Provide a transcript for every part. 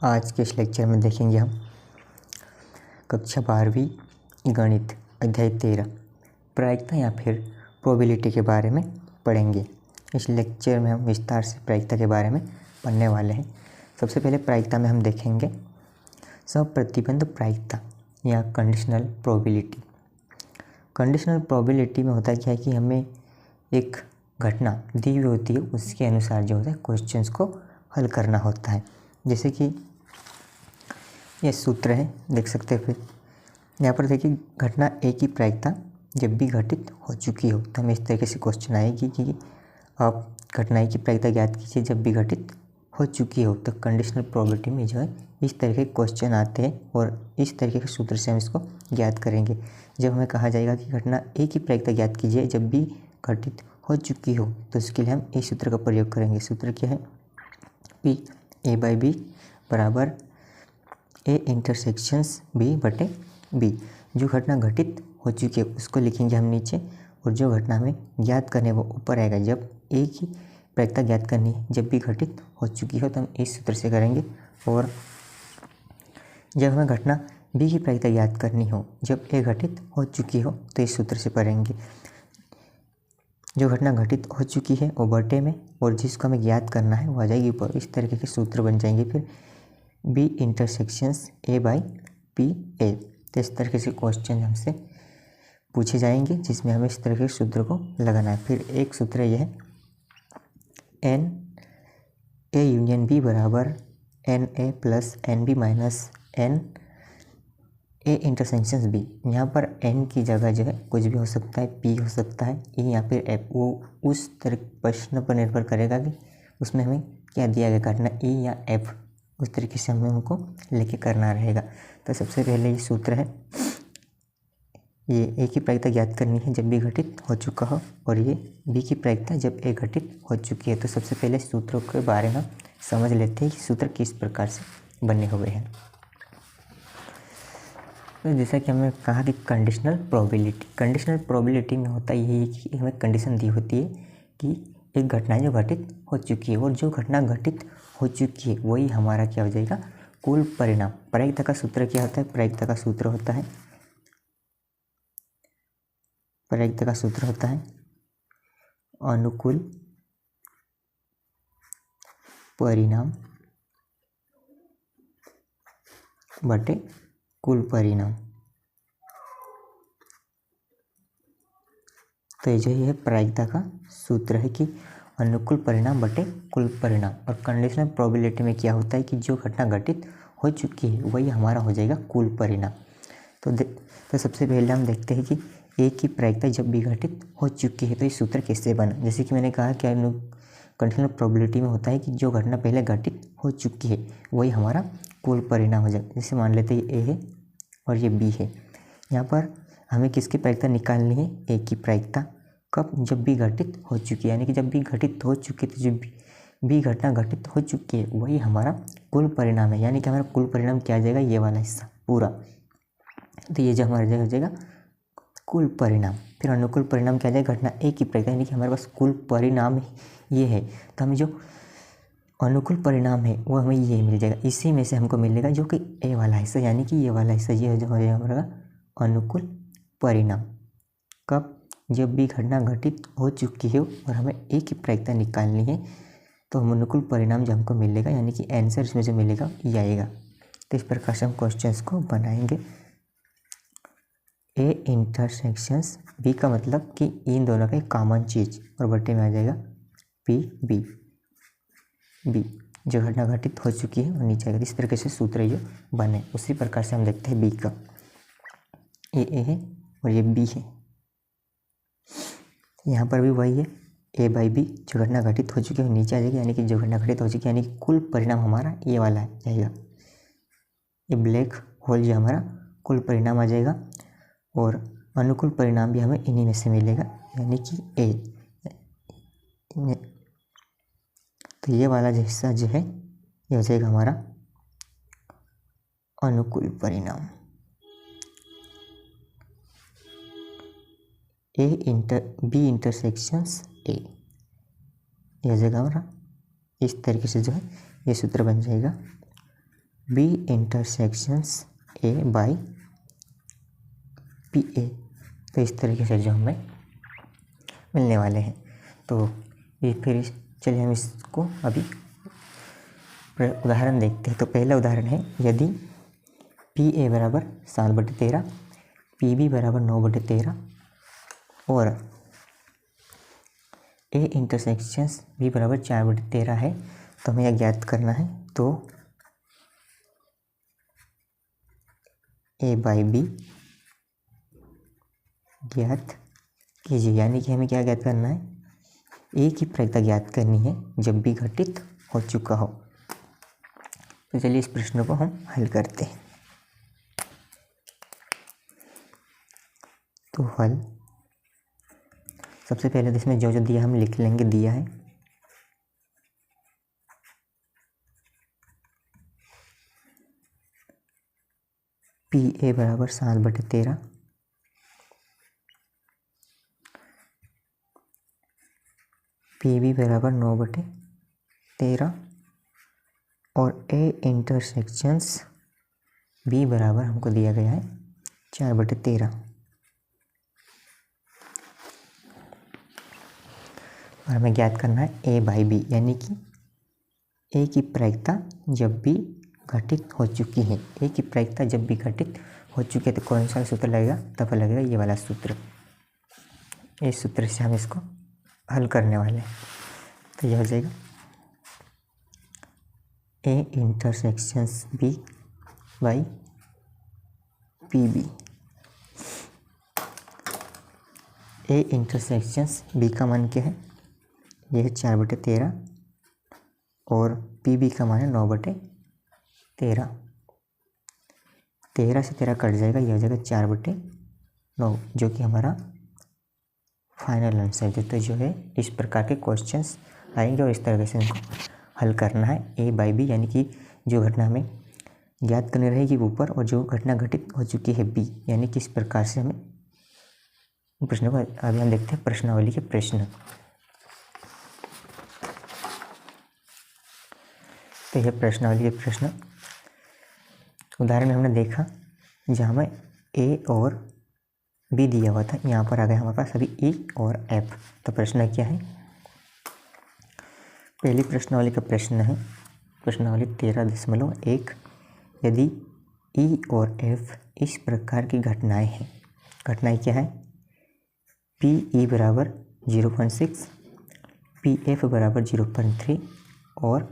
आज के इस लेक्चर में देखेंगे हम कक्षा 12वीं गणित अध्याय 13 प्रायिकता या फिर प्रोबेबिलिटी के बारे में पढ़ेंगे। इस लेक्चर में हम विस्तार से प्रायिकता के बारे में पढ़ने वाले हैं। सबसे पहले प्रायिकता में हम देखेंगे सप्रतिबंध प्रायिकता या कंडीशनल प्रोबेबिलिटी। कंडीशनल प्रोबेबिलिटी में होता क्या है कि हमें एक घटना दी हुई होती है, उसके अनुसार जो होता है क्वेश्चंस को हल करना होता है। जैसे कि ये सूत्र है, देख सकते हैं। फिर यहाँ पर देखिए घटना ए की प्रायिकता जब भी घटित हो चुकी हो, तो हमें इस तरीके से क्वेश्चन आएगी कि आप घटना ए की प्रायिकता ज्ञात कीजिए जब भी घटित हो चुकी हो। तो कंडीशनल प्रोबेबिलिटी में जो है इस तरीके के क्वेश्चन आते हैं और इस तरीके के सूत्र से हम इसको ज्ञात करेंगे। जब हमें कहा जाएगा कि घटना ए की प्रायिकता ज्ञात कीजिए जब भी घटित हो चुकी हो, तो इसके लिए हम इस सूत्र का प्रयोग करेंगे। सूत्र क्या है? पी ए बाई बी बराबर ए इंटरसेक्शंस बी बटे बी। जो घटना घटित हो चुकी है उसको लिखेंगे हम नीचे, और जो घटना हमें ज्ञात करनी है वो ऊपर आएगा। जब ए की प्रायिकता ज्ञात करनी है जब भी घटित हो चुकी हो, तो हम इस सूत्र से करेंगे। और जब हमें घटना बी की प्रायिकता ज्ञात करनी हो जब ए घटित हो चुकी हो, तो इस सूत्र से करेंगे। जो घटना घटित हो चुकी है वो बटे में, और जिसको हमें ज्ञात करना है वो आ जाएगी ऊपर। इस तरीके के सूत्र बन जाएंगे। फिर B intersections A by P A. तो इस तरीके से क्वेश्चन हमसे पूछे जाएंगे जिसमें हमें इस तरह के सूत्र को लगाना है। फिर एक सूत्र यह है एन ए यूनियन बी बराबर N A plus N B minus N A intersections B. यहाँ पर एन की जगह जो है कुछ भी हो सकता है, पी हो सकता है, ई या फिर एफ। वो उस तरह प्रश्न पर निर्भर करेगा कि उसमें हमें क्या दिया गया, घटना ई या एफ, उस तरीके से हमें उनको लेके करना रहेगा। तो सबसे पहले ये सूत्र है, ये ए की प्रायिकता ज्ञात करनी है जब बी घटित हो चुका हो, और ये बी की प्रायिकता जब ए घटित हो चुकी है। तो सबसे पहले सूत्रों के बारे में समझ लेते हैं कि सूत्र किस प्रकार से बने हुए हैं। तो जैसा कि हमने कहा कि कंडीशनल प्रोबेबिलिटी में होता यही है कि हमें कंडीशन दी होती है कि एक घटना जो घटित हो चुकी है, और जो घटना घटित हो चुकी है वही हमारा क्या हो जाएगा, कुल परिणाम। प्रायिकता का सूत्र क्या होता है? प्रायिकता का सूत्र होता है अनुकूल परिणाम बटे कुल परिणाम। तो ये है प्रायिकता का सूत्र है कि अनुकूल परिणाम बटे कुल परिणाम। और कंडीशनल प्रोबेबिलिटी में क्या होता है कि जो घटना घटित हो चुकी है वही हमारा हो जाएगा कुल परिणाम। तो सबसे पहले हम देखते हैं कि ए की प्रायिकता जब भी घटित हो चुकी है तो ये सूत्र कैसे बना। जैसे कि मैंने कहा कि कंडीशनल प्रोबेबिलिटी में होता है कि जो घटना पहले घटित हो चुकी है वही हमारा कुल परिणाम हो जाएगा। जैसे मान लेते हैं ए है और ये बी है। यहाँ पर हमें किसकी प्रायिकता निकालनी है? ए की प्रायिकता। कब? जब भी घटित हो चुकी है, यानी कि जब भी घटित हो चुकी है, तो जब भी घटना घटित हो चुकी है वही हमारा कुल परिणाम है। यानी कि हमारा कुल परिणाम क्या आ जाएगा? ये वाला हिस्सा पूरा। तो ये जो हमारा जगह हो जाएगा कुल परिणाम। फिर अनुकूल परिणाम क्या आ जाएगा? घटना ए की प्रायिकता, यानी कि हमारे पास कुल परिणाम ये है, तो हमें जो अनुकूल परिणाम है वो हमें ये मिल जाएगा। इसी में से हमको मिलेगा जो कि ए वाला हिस्सा, यानी कि ये वाला हिस्सा, ये जो हो जाएगा हमारा अनुकूल परिणाम। कब? जब भी घटना घटित हो चुकी है और हमें ए की प्रायिकता निकालनी है, तो हम अनुकूल परिणाम जो हमको मिलेगा, यानी कि आंसर इसमें जो मिलेगा ये आएगा। तो इस प्रकार से हम क्वेश्चंस को बनाएंगे। ए इंटरसेक्शंस बी का मतलब कि इन दोनों का एक कॉमन चीज, और बटे में आ जाएगा पी बी। बी जो घटना घटित हो चुकी है और नीचे आएगा। इस तरीके से सूत्र ये बने। उसी प्रकार से हम देखते हैं बी का। ए है और ये बी है। यहाँ पर भी वही है, ए बाई बी। जो घटना घटित हो चुकी है नीचे आ जाएगी, यानी कि जो घटना घटित हो चुकी है, यानी कि कुल परिणाम हमारा ये वाला है जाएगा। ये ब्लैक होल जो हमारा कुल परिणाम आ जाएगा, और अनुकूल परिणाम भी हमें इन्हीं में से मिलेगा, यानी कि ए। तो ये वाला जो हिस्सा जो है ये हो जाएगा हमारा अनुकूल परिणाम। बी इंटरसेक्शंस ए, ये हो जाएगा हमारा। इस तरीके से जो है ये सूत्र बन जाएगा। B intersections A by P A. तो इस तरीके से जो हमें मिलने वाले हैं। तो ये फिर चलिए हम इसको अभी उदाहरण देखते हैं। तो पहला उदाहरण है, यदि पी ए बराबर 7/13, पी बी बराबर 9/13 और ए इंटरसेक्शंस बी बराबर 4/13 है, तो हमें यह ज्ञात करना है। तो ए बाई बी ज्ञात कीजिए, यानी कि हमें क्या ज्ञात करना है, ए की प्रायिकता ज्ञात करनी है जब भी घटित हो चुका हो। तो चलिए इस प्रश्न को हम हल करते हैं। तो हल सबसे पहले इसमें जो जो दिया हम लिख लेंगे। दिया है पी ए बराबर 7/13, पी बी बराबर 9/13 और ए इंटरसेक्शंस बी बराबर हमको दिया गया है 4/13। और हमें ज्ञात करना है ए बाई बी, यानी कि ए की प्रायिकता जब भी घटित हो चुकी है। ए की प्रायिकता जब भी घटित हो चुकी है तो कौन सा सूत्र लगेगा, तब लगेगा ये वाला सूत्र। इस सूत्र से हम इसको हल करने वाले हैं। तो यह हो जाएगा A intersections B by P B. A intersections B का मान क्या है, यह है 4/13 और पी बी का मान है 9/13। 13 से 13 कट जाएगा, यह हो जाएगा 4/9, जो कि हमारा फाइनल आंसर है। तो जो है इस प्रकार के क्वेश्चंस आएंगे और इस तरह से इनको हल करना है। ए बाई बी, यानी कि जो घटना हमें ज्ञात करनी रहेगी ऊपर और जो घटना घटित हो चुकी है बी, यानी कि इस प्रकार से हमें प्रश्न को अभी हम देखते हैं प्रश्नावली के प्रश्न। तो यह प्रश्नावली के प्रश्न उदाहरण में हमने देखा जहाँ में ए और बी दिया हुआ था, यहाँ पर आ गया हमारे पास अभी ई और एफ। तो प्रश्न क्या है, पहली प्रश्नावली का प्रश्न है प्रश्नावली 13.1। यदि ई और एफ इस प्रकार की घटनाएं हैं। घटनाएं क्या है, पी ई बराबर 0.6, पी एफ बराबर 0.3 और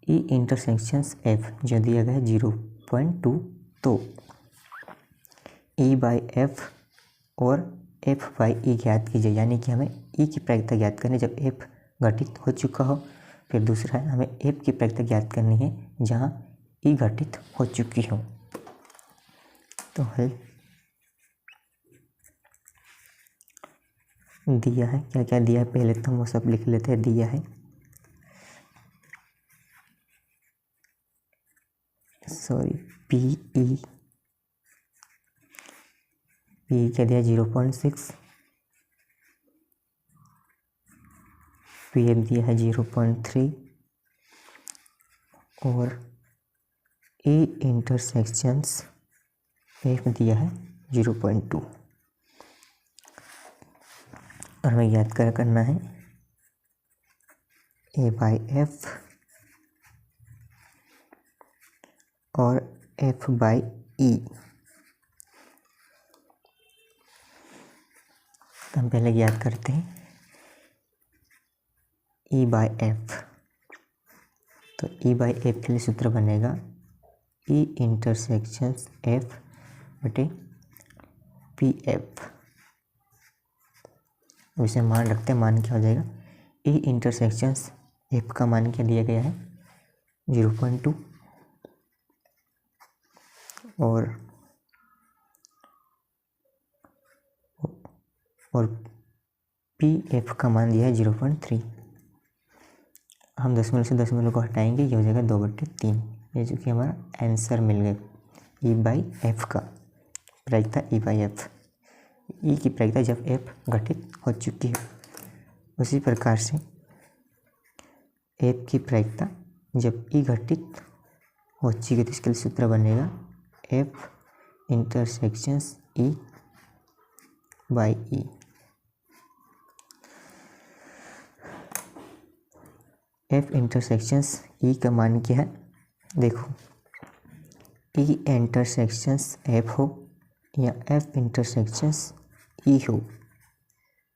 ई इंटरसेक्शंस एफ जो दिया गया है 0.2। तो ई बाई एफ और एफ बाई ई ज्ञात कीजिए, यानी कि हमें ई की प्रायिकता ज्ञात करनी जब एफ घटित हो चुका हो। फिर दूसरा है हमें एफ की प्रायिकता ज्ञात करनी है जहाँ ई घटित हो चुकी हो। तो हल दिया है, क्या क्या दिया है पहले तो हम वो सब लिख लेते हैं। दिया है पी ई क्या दिया 0.6, पी एफ दिया है 0.3 और ए इंटरसेक्शंस एफ दिया है 0.2। और हमें याद करना है ए बाई एफ और एफ बाई ई। तो हम पहले याद करते हैं ई बाई एफ। तो ई बाई एफ के लिए सूत्र बनेगा ई इंटरसेक्शंस एफ बटे पी एफ। इसे मान रखते हैं, मान क्या हो जाएगा, ई इंटरसेक्शंस एफ का मान क्या दिया गया है 0.2 और पी एफ का मान दिया है 0.3। हम दशमलव से दशमलव को हटाएंगे, ये हो जाएगा 2/3। ये जो कि हमारा आंसर मिल गया ई बाई एफ का प्रायिकता। ई बाई एफ, ई की प्रायिकता जब एफ घटित हो चुकी है। उसी प्रकार से एफ की प्रायिकता जब ई घटित हो चुकी तो इसके लिए सूत्र बनेगा F intersections E by E. F intersections E का मान क्या है, देखो ई इंटरसेक्शंस एफ हो या एफ इंटरसेक्शंस ई हो,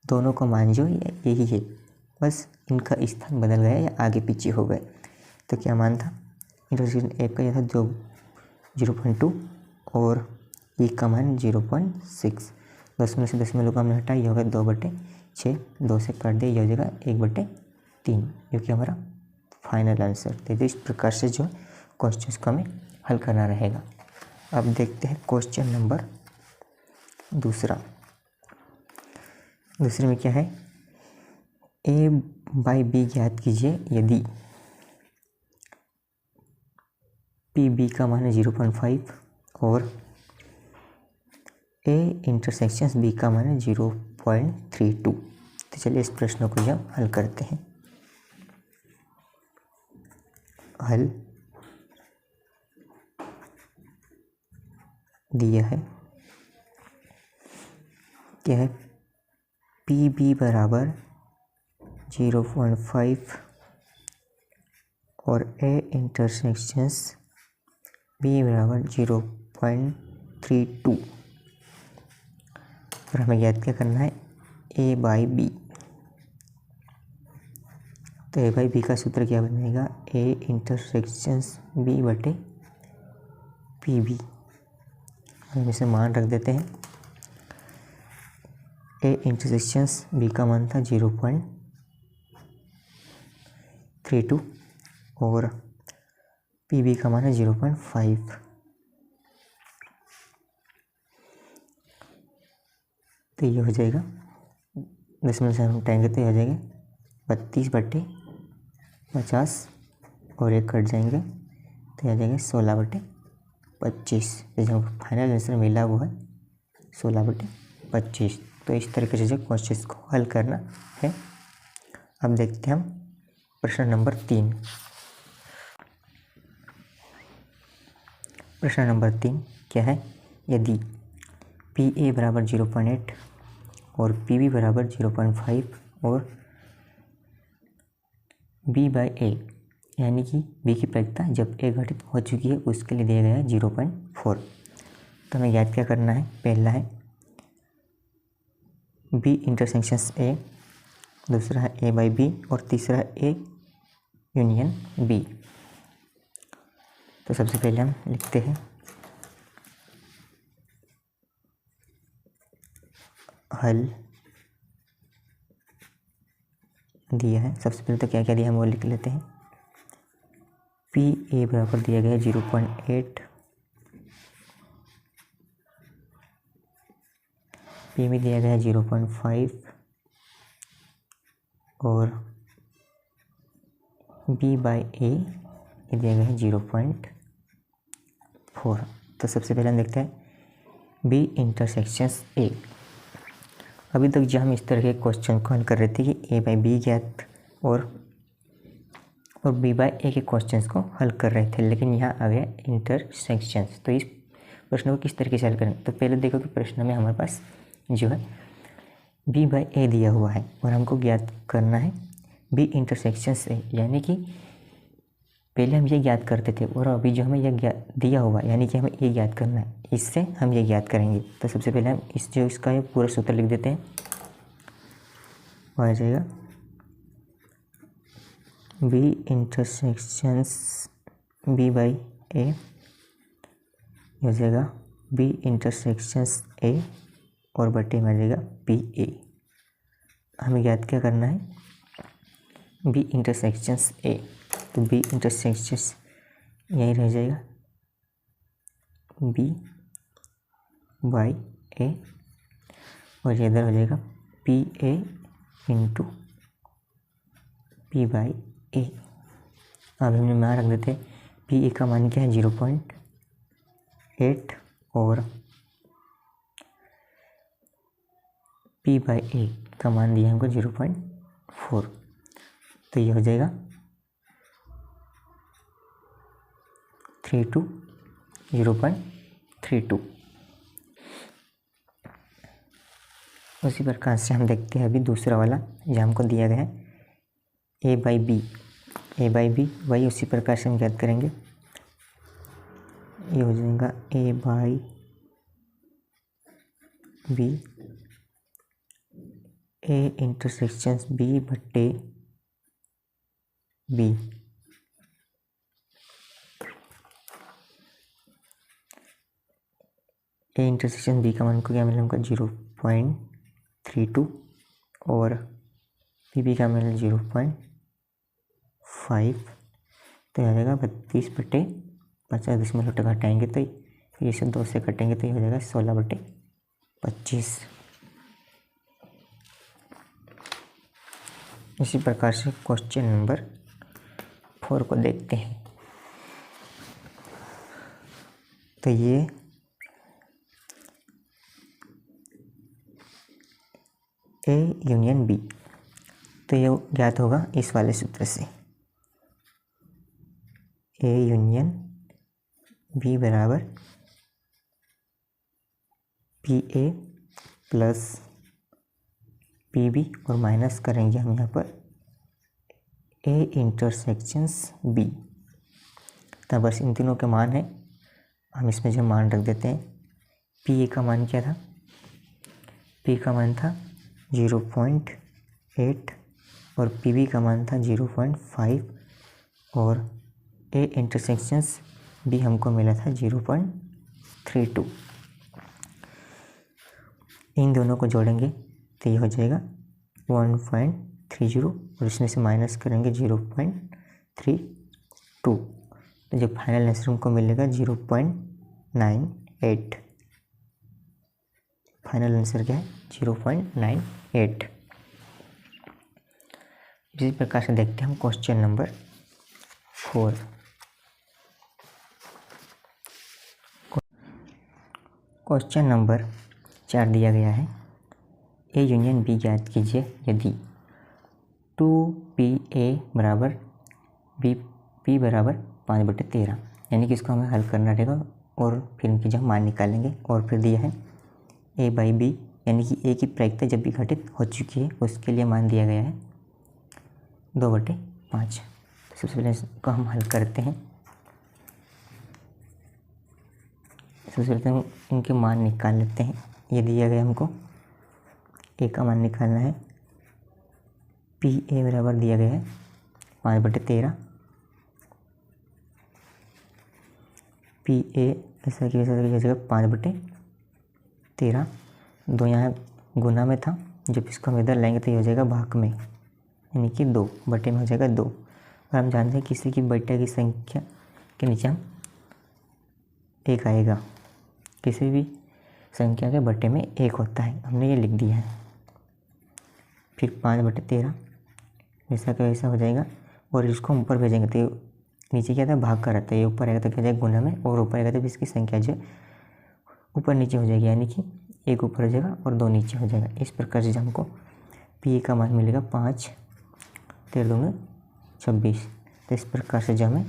दोनों का मान जो यही है, बस इनका स्थान बदल गया या आगे पीछे हो गए। तो क्या मान था, इंटरसेक्शन एफ का यह था 0.2 और ई का मान 0.6। 10 में से 10 को हमने हटाया, ये होगा 2/6, 2 से काट दिया, ये हो जाएगा 1/3, जो कि हमारा फाइनल आंसर। तो इस प्रकार से जो क्वेश्चन को हमें हल करना रहेगा। अब देखते हैं क्वेश्चन नंबर दूसरे में क्या है, ए बाई बी ज्ञात कीजिए यदि पी बी का मान है 0.5 और ए इंटरसेक्शंस बी का मान है 0.32। तो चलिए इस प्रश्न को हम हल करते हैं। हल दिया है, क्या है, पी बी बराबर 0.5 और ए इंटरसेक्शंस बी बराबर 0.32 और हमें याद क्या करना है, ए बाई बी। तो ए बाई बी का सूत्र क्या बनेगा, ए इंटरसेक्शंस बी बटे पी बी। हम इसे मान रख देते हैं, ए इंटरसेक्शंस बी का मान था 0.32 और पी बी का मान है 0.5। तो ये हो जाएगा 10 में से हम हटाएंगे तो ये हो जाएगा 32/50 और एक कट जाएंगे तो ये आ जाएगा 16/25। जो फाइनल आंसर मिला वो है 16/25। तो इस तरीके से जो क्वेश्चन को हल करना है। अब देखते हैं हम प्रश्न नंबर 3। प्रश्न नंबर 3 क्या है, यदि पी ए बराबर 0.8 और पी बी बराबर 0.5 और बी बाई ए यानी कि बी की प्रायिकता जब ए घटित हो चुकी है उसके लिए दिया गया है 0.4। तो हमें याद क्या करना है, पहला है बी इंटरसेक्शंस ए, दूसरा है ए बाई बी और तीसरा है ए यूनियन बी। तो सबसे पहले हम लिखते हैं हल दिया है। सबसे पहले तो क्या क्या दिया हम वो लिख लेते हैं। पी ए बराबर दिया गया है 0.8, पी में दिया गया है 0.5 और बी बाई ए दिया गया है 0.4। तो सबसे पहले हम देखते हैं बी इंटरसेक्शंस ए। अभी तक जो हम इस तरह के क्वेश्चन को हल कर रहे थे कि ए बाई बी ज्ञात और बी बाई ए के क्वेश्चंस को हल कर रहे थे, लेकिन यहाँ आ गया इंटरसेक्शंस। तो इस प्रश्न को किस तरीके से हल करें, तो पहले देखो कि प्रश्न में हमारे पास जो है बी बाई ए दिया हुआ है और हमको ज्ञात करना है बी इंटरसेक्शंस ए, यानी कि पहले हम ये ज्ञात करते थे और अभी जो हमें यह दिया हुआ यानी कि हमें ये ज्ञात करना है, इससे हम ये ज्ञात करेंगे। तो सबसे पहले हम इसका ये पूरा सूत्र लिख देते हैं। आ जाएगा बी इंटरसेक्शंस बी बाई ए हो जाएगा बी इंटरसेक्शंस ए और बटे में आ जाएगा पी ए। हमें याद क्या करना है, बी इंटरसेक्शंस ए, तो बी इंटरसेक्शंस यही रह जाएगा बी बाई ए और ये इधर हो जाएगा P A into P by A. अब हमने मान रख देते पी ए का मान क्या है 0.8 और पी बाई ए का मान दिया हमको 0.4। तो ये हो जाएगा 0.32 0.32। उसी प्रकार से हम देखते हैं अभी दूसरा वाला जो हमको दिया गया है ए बाई बी, वही उसी प्रकार से हम ज्ञात करेंगे। ये हो जाएगा A by B, A intersection B बट्टे बी, ए इंटरसेक्शन बी का मान को क्या मिला हमको 0.32 और बी का मिला 0.5, तो आ जाएगा 32/50। घटाएंगे तो ये से 2 से कटेंगे तो ये हो जाएगा 16/25। इसी प्रकार से क्वेश्चन नंबर 4 को देखते हैं। तो ये ए यूनियन बी, तो ये ज्ञात होगा इस वाले सूत्र से, ए यूनियन बी बराबर P A plus P B, और माइनस करेंगे हम यहाँ पर ए इंटरसेक्शंस बी। तो बस इन तीनों के मान है, हम इसमें जो मान रख देते हैं। पी ए का मान क्या था, पी का मान था 0.8 और पी बी का मान था 0.5 और ए इंटरसेक्शंस बी हमको मिला था 0.32। इन दोनों को जोड़ेंगे तो ये हो जाएगा 1.30 और इसमें से माइनस करेंगे 0.32, तो जो फाइनल आंसर हमको मिलेगा 0.98। फाइनल आंसर क्या है 0.98। इसी प्रकार से देखते हैं हम क्वेश्चन नंबर 4। क्वेश्चन नंबर 4 दिया गया है, ए यूनियन बी ज्ञात कीजिए यदि 2PA बराबर बी बराबर 5/13, यानी कि इसको हमें हल करना रहेगा और फिर इनकी जब मान निकालेंगे। और फिर दिया है ए बाई बी, यानी कि ए की प्रायिकता जब भी घटित हो चुकी है उसके लिए मान दिया गया है 2/5। सबसे पहले इसको हम हल करते हैं। सबसे पहले हम इनके मान निकाल लेते हैं। ये दिया गया हमको ए का मान निकालना है, पी ए बराबर दिया गया है 5/13, पी ए ऐसा कि जगह 5/13, 2 यहाँ गुना में था, जब इसको हम इधर लाएंगे तो ये हो जाएगा भाग में, यानी कि 2 बटे में हो जाएगा 2। और हम जानते हैं किसी की बटे की संख्या के नीचे हम 1 आएगा, किसी भी संख्या के बटे में 1 होता है, हमने ये लिख दिया है। फिर 5/13 ऐसा का वैसा हो जाएगा और इसको ऊपर भेजेंगे तो नीचे क्या था भाग का रहता है, ये ऊपर आएगा तो क्या जाएगा गुना में, और ऊपर आएगा तो इसकी संख्या जो ऊपर नीचे हो जाएगी, यानी कि 1 ऊपर हो जाएगा और 2 नीचे हो जाएगा। इस प्रकार से हमको पी ए का मान मिलेगा 5, 13 26। तो इस प्रकार से जो हमें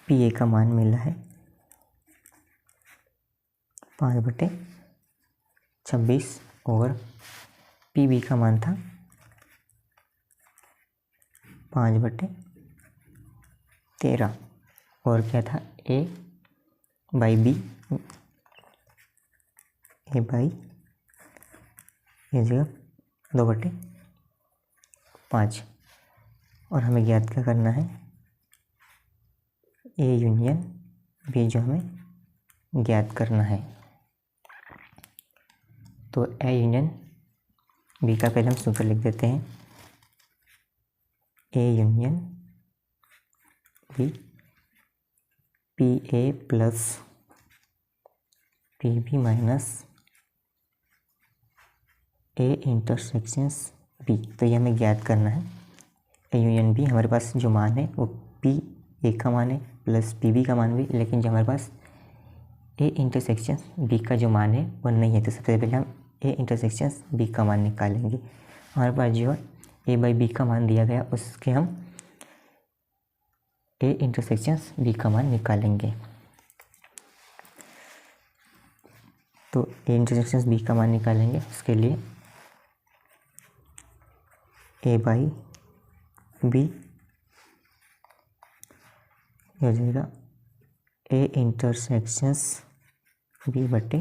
पी ए का मान मिला है 5/26 और पी बी का मान था 5/13 और क्या था ए बाई बी, ए बाई ये जगह 2/5। और हमें ज्ञात क्या करना है, ए यूनियन बी जो हमें ज्ञात करना है। तो ए यूनियन बी का पहले हम सूत्र लिख देते हैं, A union B P A plus P B minus A intersections B. तो ये हमें ज्ञात करना है। ए यूनियन बी हमारे पास जो मान है वो पी ए का मान है प्लस पी बी का मान भी, लेकिन जो हमारे पास ए इंटरसेक्शन बी का जो मान है वो नहीं है। तो सबसे पहले हम ए इंटरसेक्शन बी का मान निकालेंगे। हमारे पास जो ए बाई बी का मान दिया गया उसके हम ए इंटरसेक्शंस बी का मान निकालेंगे। तो ए इंटरसेक्शंस बी का मान निकालेंगे, उसके लिए ए बाई बी हो जाएगा ए इंटरसेक्शंस बी बटे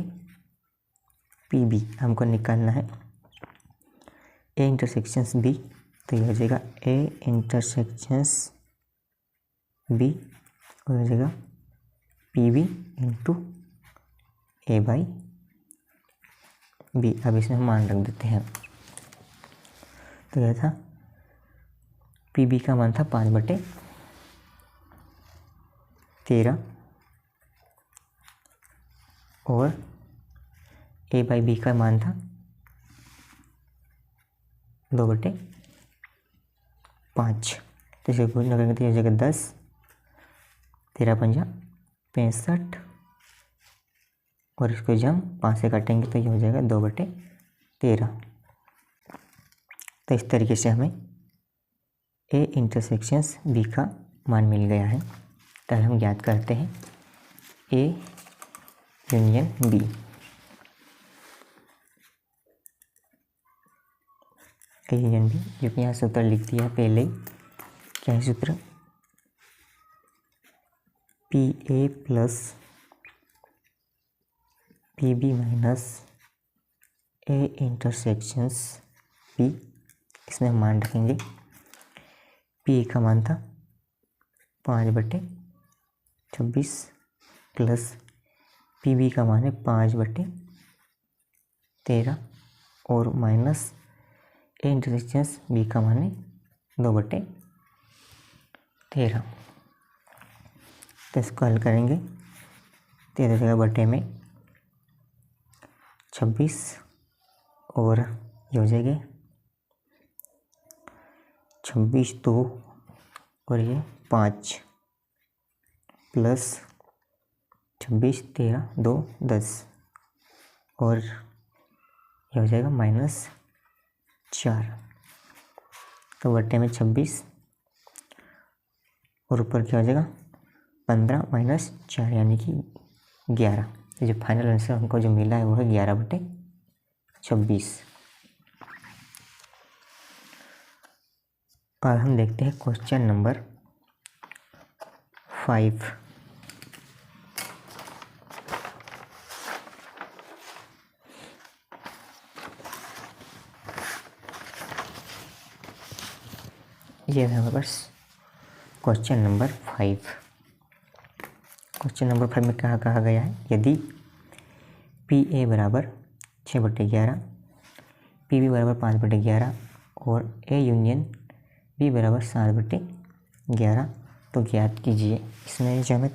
पी बी हमको निकालना है। ए इंटरसेक्शंस बी तो ये हो जाएगा ए इंटरसेक्शंस बी हो जाएगा P B into A by B. अब इसमें हम मान रख देते हैं। तो यह था पी बी का मान था 5/13 और ए बाई बी का मान था 2/5। तो इसे गुणा करेंगे तो यह हो जाएगा 10, 13 पंजा 65 और इसको जब हम 5 से काटेंगे तो ये हो जाएगा 2/13। तो इस तरीके से हमें ए इंटरसेक्शंस बी का मान मिल गया है। तो हम ज्ञात करते हैं A union B. A union B, जो कि यहाँ सूत्र लिख दिया है पहले ही। क्या है सूत्र? P A plus P B minus A intersections B. इसमें हम मान रखेंगे पी का मान था 5/26 प्लस पी बी का मान है 5/13 और माइनस ए इंटरसेक्शंस बी का मान है 2/13। तो इसको हल करेंगे 13/26 और ये हो जाएगा 26 2 और ये 5 प्लस 26 13 2 10 और ये हो जाएगा -4। तो बट्टे में 26 और ऊपर क्या हो जाएगा 15 -4 यानी कि 11। तो जो फाइनल आंसर हमको जो मिला है वो है 11/26। और हम देखते हैं क्वेश्चन नंबर 5। ये है हमारे पास क्वेश्चन नंबर 5। क्वेश्चन नंबर 5 में कहा गया है यदि पी ए बराबर 6/11, पी बी बराबर 5/11 और ए यूनियन बी बराबर 7/11 तो ज्ञात कीजिए। इसमें जो हमें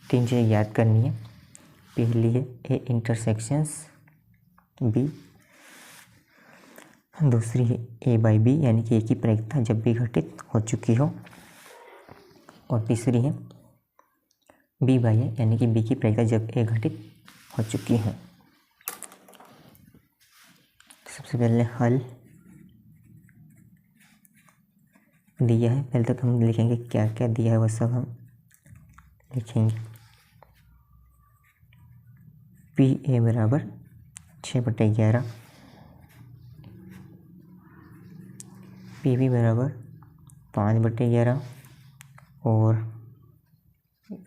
3 चीज़ें ज्ञात करनी है। पहली है ए इंटरसेक्शंस बी, दूसरी है ए बाई बी यानी कि ए की प्रायिकता जब भी घटित हो चुकी हो, और तीसरी है बी बाई ए यानी कि बी की प्रायिकता जब ए घटित हो चुकी है। सबसे पहले हल दिया है, पहले तक हम लिखेंगे क्या क्या दिया है वह सब हम लिखेंगे। पी ए बराबर 6/11, पी बी बराबर 5/11 और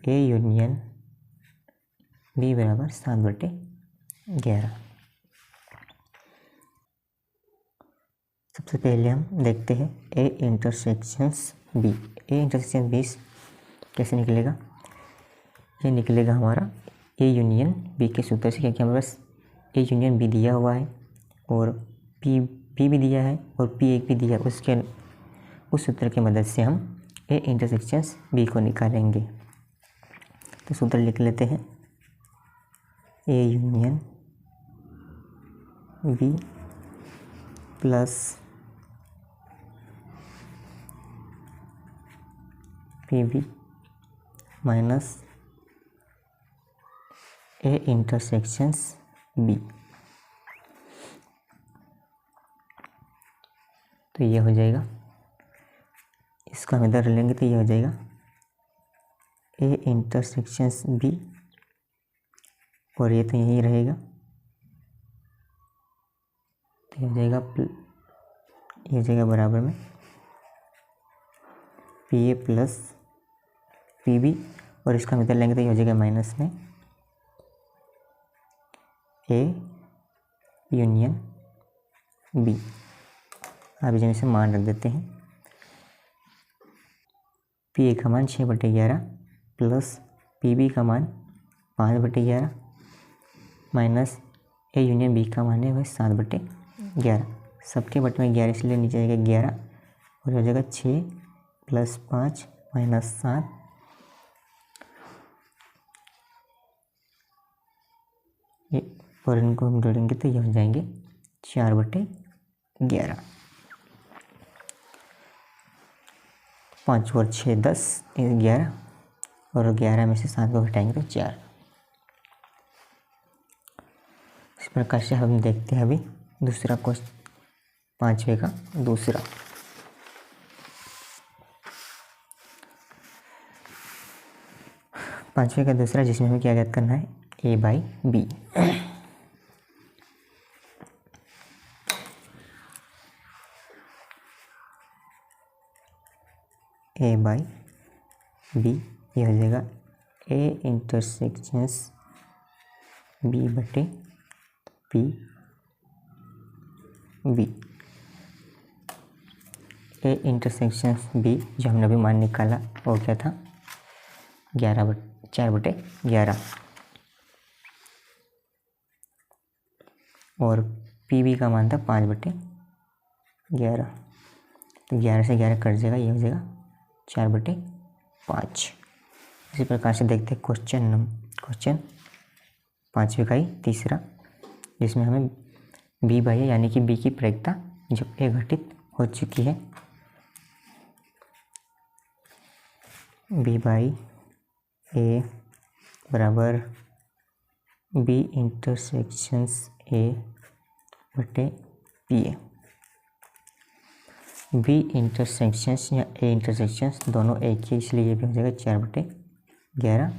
ए यूनियन बी बराबर 7/11। सबसे पहले हम देखते हैं A intersections B. A intersection B कैसे निकलेगा? ये निकलेगा हमारा ए यूनियन बी के सूत्र से, क्योंकि हमारे पास ए यूनियन बी दिया हुआ है और पी भी दिया है और पी एक भी दिया है। उस सूत्र की मदद से हम ए इंटरसेक्शंस बी को निकालेंगे। तो सूत्र लिख लेते हैं A union B plus P B minus A intersections B. तो ये हो जाएगा, इसको हम इधर लेंगे तो ये हो जाएगा ए इंटरसेक्शंस बी, और ये तो यही रहेगा, तो ये हो जाएगा बराबर में P A plus P B, और इसका मित्र लेंगे तो ये हो जाएगा माइनस में ए यूनियन बी। अब जब इसे मान रख देते हैं, पी ए का मान 6/11 प्लस पी बी का मान 5/11 माइनस ए यूनियन बी का मान है वह 7/11। सबके बटे में 11 इसलिए नीचे जाएगा 11, और हो जाएगा 6 + 5 - 7, ये और इनको हम जोड़ेंगे तो ये हो जाएंगे 4/11। 5 और 6 10, 11, और 11 में से 7 को घटाएंगे तो 4। इस प्रकार से हम देखते हैं अभी दूसरा क्वेश्चन, 5वें का दूसरा। पाँचवें का दूसरा, जिसमें हमें क्या ज्ञात करना है, A/B। A/B ये हो जाएगा A intersections B/P B। A intersections B जो हमने अभी मान निकाला वो क्या था, 4/11, और PB का मान था 5/11, तो 11 से 11 कट जाएगा, ये हो जाएगा 4/5। इसी प्रकार से देखते हैं क्वेश्चन 5वें का ही तीसरा, जिसमें हमें B/A यानी कि B की प्रायिकता जो A घटित हो चुकी है, B/A बराबर B intersections A/PA। B intersections या A इंटरसेक्शंस दोनों एक ही, इसलिए ये भी हो जाएगा 4/11,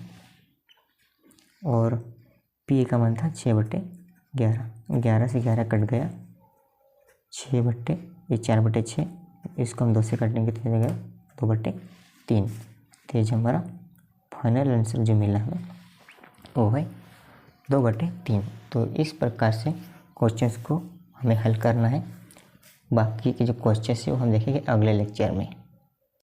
और PA का मान था 6/11। 11 से 11 कट गया, 4/6, इसको हम 2 से काटेंगे तो हो जाएगा 2/3। तो ये जो हमारा फाइनल आंसर जो मिला हमें वो है 2/3। तो इस प्रकार से क्वेश्चंस को हमें हल करना है। बाकी के जो क्वेश्चंस है वो हम देखेंगे अगले लेक्चर में।